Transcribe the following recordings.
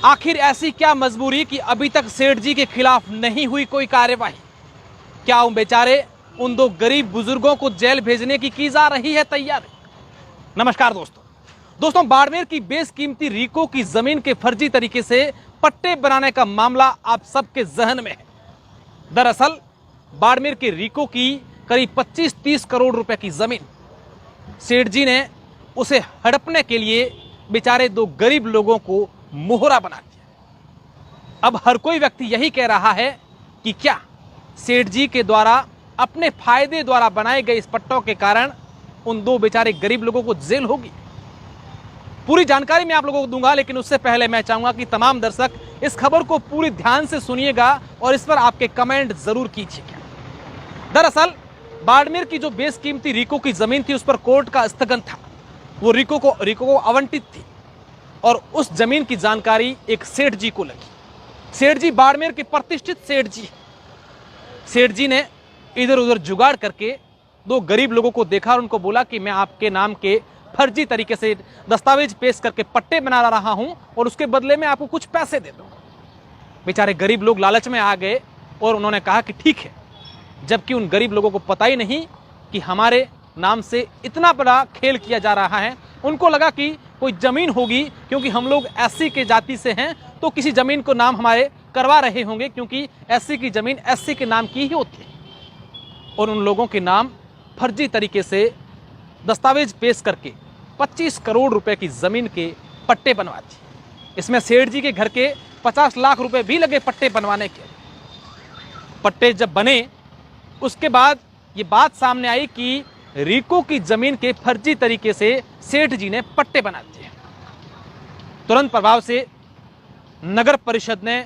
आखिर ऐसी क्या मजबूरी कि अभी तक सेठ जी के खिलाफ नहीं हुई कोई कार्यवाही? क्या उन बेचारे उन दो गरीब बुजुर्गों को जेल भेजने की जा रही है तैयारी? नमस्कार दोस्तों, बाड़मेर की बेशकीमती रीको की जमीन के फर्जी तरीके से पट्टे बनाने का मामला आप सबके जहन में है। दरअसल बाड़मेर के रीको की करीब 25-30 करोड़ रुपए की जमीन सेठ जी ने उसे हड़पने के लिए बेचारे दो गरीब लोगों को मोहरा बना दिया। अब हर कोई व्यक्ति यही कह रहा है कि क्या सेठ जी के द्वारा अपने फायदे द्वारा बनाए गए इस पट्टों के कारण उन दो बेचारे गरीब लोगों को जेल होगी? पूरी जानकारी मैं आप लोगों को दूंगा, लेकिन उससे पहले मैं चाहूंगा कि तमाम दर्शक इस खबर को पूरी ध्यान से सुनिएगा और इस पर आपके कमेंट जरूर कीजिएगा। दरअसल बाड़मेर की जो बेशकीमती रीको की जमीन थी उस पर कोर्ट का स्थगन था। वो रीको को आवंटित थी और उस जमीन की जानकारी एक सेठ जी को लगी। सेठ जी बाड़मेर के प्रतिष्ठित सेठ जी। सेठ जी ने इधर उधर जुगाड़ करके दो गरीब लोगों को देखा और उनको बोला कि मैं आपके नाम के फर्जी तरीके से दस्तावेज पेश करके पट्टे बना रहा हूं और उसके बदले में आपको कुछ पैसे दे दूंगा। बेचारे गरीब लोग लालच में आ गए और उन्होंने कहा कि ठीक है, जबकि उन गरीब लोगों को पता ही नहीं कि हमारे नाम से इतना बड़ा खेल किया जा रहा है। उनको लगा कि कोई जमीन होगी, क्योंकि हम लोग एससी के जाति से हैं तो किसी जमीन को नाम हमारे करवा रहे होंगे, क्योंकि एससी की जमीन एससी के नाम की ही होती है। और उन लोगों के नाम फर्जी तरीके से दस्तावेज पेश करके 25 करोड़ रुपए की जमीन के पट्टे बनवा दिए। इसमें सेठ जी के घर के 50 लाख रुपए भी लगे पट्टे बनवाने के। पट्टे जब बने उसके बाद ये बात सामने आई कि रीको की जमीन के फर्जी तरीके से सेठ जी ने पट्टे बना दिए। तुरंत प्रभाव से नगर परिषद ने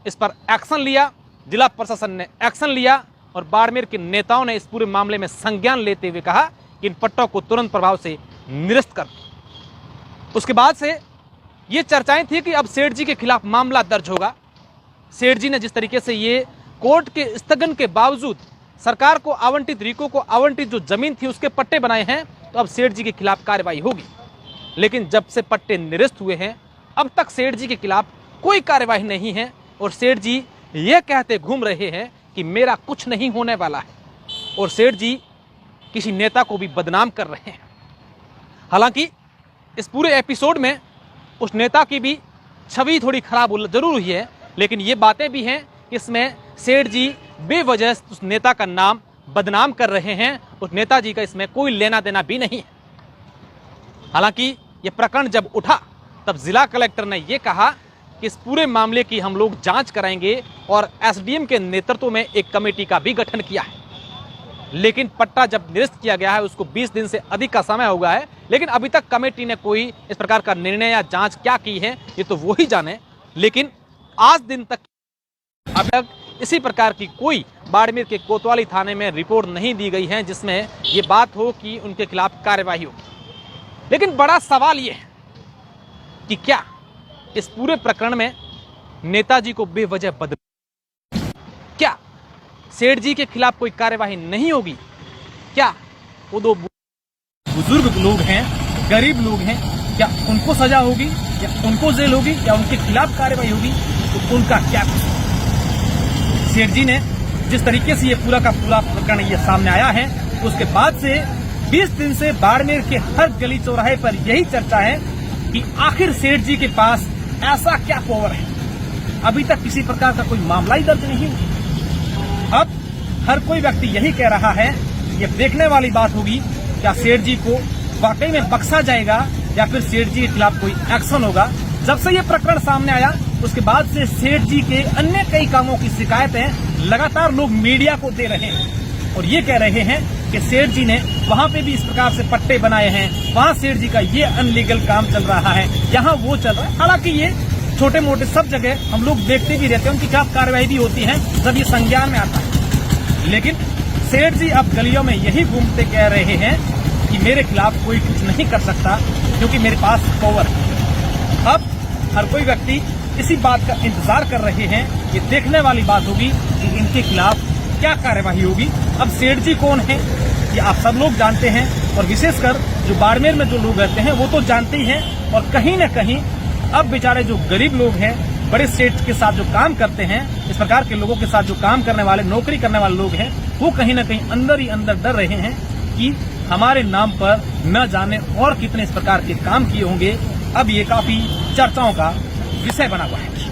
इस पर एक्शन लिया, जिला प्रशासन ने एक्शन लिया और बाड़मेर के नेताओं ने इस पूरे मामले में संज्ञान लेते हुए कहा कि इन पट्टों को तुरंत प्रभाव से निरस्त कर दो। उसके बाद से ये चर्चाएं थी कि अब सेठ जी के खिलाफ मामला दर्ज होगा। सेठ जी ने जिस तरीके से ये कोर्ट के स्थगन के बावजूद सरकार को आवंटित रीको को आवंटित जो जमीन थी उसके पट्टे बनाए हैं, तो अब सेठ जी के खिलाफ कार्रवाई होगी। लेकिन जब से पट्टे निरस्त हुए हैं अब तक सेठ जी के खिलाफ कोई कार्रवाई नहीं है और सेठ जी ये कहते घूम रहे हैं कि मेरा कुछ नहीं होने वाला है और सेठ जी किसी नेता को भी बदनाम कर रहे हैं। हालांकि इस पूरे एपिसोड में उस नेता की भी छवि थोड़ी खराब जरूर हुई है, लेकिन ये बातें भी हैं कि इसमें सेठ जी बेवजह उस नेता का नाम बदनाम कर रहे हैं। उस नेताजी का इसमें कोई लेना देना भी नहीं है। हालांकि ये प्रकरण जब उठा तब जिला कलेक्टर ने यह कहा कि इस पूरे मामले की हम लोग जांच कराएंगे और एसडीएम के नेतृत्व में एक कमेटी का भी गठन किया है। लेकिन पट्टा जब निरस्त किया गया है उसको 20 दिन से अधिक का समय हो गया है, लेकिन अभी तक कमेटी ने कोई इस प्रकार का निर्णय या जांच क्या की है ये तो वो ही जाने। लेकिन आज दिन तक अब तक इसी प्रकार की कोई बाड़मेर के कोतवाली थाने में रिपोर्ट नहीं दी गई है जिसमें ये बात हो कि उनके खिलाफ कार्यवाही हो। लेकिन बड़ा सवाल ये है कि क्या इस पूरे प्रकरण में नेताजी को बेवजह बदनाम, क्या सेठ जी के खिलाफ कोई कार्यवाही नहीं होगी? क्या वो दो बुजुर्ग लोग हैं, गरीब लोग हैं, क्या उनको सजा होगी या उनको जेल होगी या उनके खिलाफ कार्यवाही होगी? तो उनका क्या? सेठ जी ने जिस तरीके से ये पूरा का पूरा प्रकरण ये सामने आया है उसके बाद से 20 दिन से बाड़मेर के हर गली चौराहे पर यही चर्चा है कि आखिर सेठ जी के पास ऐसा क्या पावर है। अभी तक किसी प्रकार का कोई मामला ही दर्ज नहीं। अब हर कोई व्यक्ति यही कह रहा है, ये देखने वाली बात होगी क्या सेठ जी को वाकई में बख्शा जाएगा या फिर सेठ जी के खिलाफ कोई एक्शन होगा। जब से ये प्रकरण सामने आया उसके बाद से सेठ जी के अन्य कई कामों की शिकायतें लगातार लोग मीडिया को दे रहे हैं और ये कह रहे हैं कि सेठ जी ने वहां पे भी इस प्रकार से पट्टे बनाए हैं, वहां सेठ जी का ये अनलीगल काम चल रहा है, यहाँ वो चल रहा है। हालांकि ये छोटे मोटे सब जगह हम लोग देखते भी रहते हैं, उनकी खिलाफ कार्रवाई भी होती है जब ये संज्ञान में आता है। लेकिन सेठ जी अब गलियों में यही घूमते कह रहे हैं कि मेरे खिलाफ कोई कुछ नहीं कर सकता क्योंकि मेरे पास पावर है। अब हर कोई व्यक्ति इसी बात का इंतजार कर रहे हैं। ये देखने वाली बात होगी कि इनके खिलाफ क्या कार्यवाही होगी। अब सेठ जी कौन है ये आप सब लोग जानते हैं और विशेषकर जो बाड़मेर में जो लोग रहते हैं वो तो जानते ही हैं। और कहीं न कहीं अब बेचारे जो गरीब लोग हैं बड़े सेठ के साथ जो काम करते हैं, इस प्रकार के लोगों के साथ जो काम करने वाले, नौकरी करने वाले लोग हैं, वो कहीं ना कहीं अंदर ही अंदर डर रहे हैं कि हमारे नाम पर न जाने और कितने इस प्रकार के काम किए होंगे। अब ये काफी चर्चाओं का विषय बना हुआ है।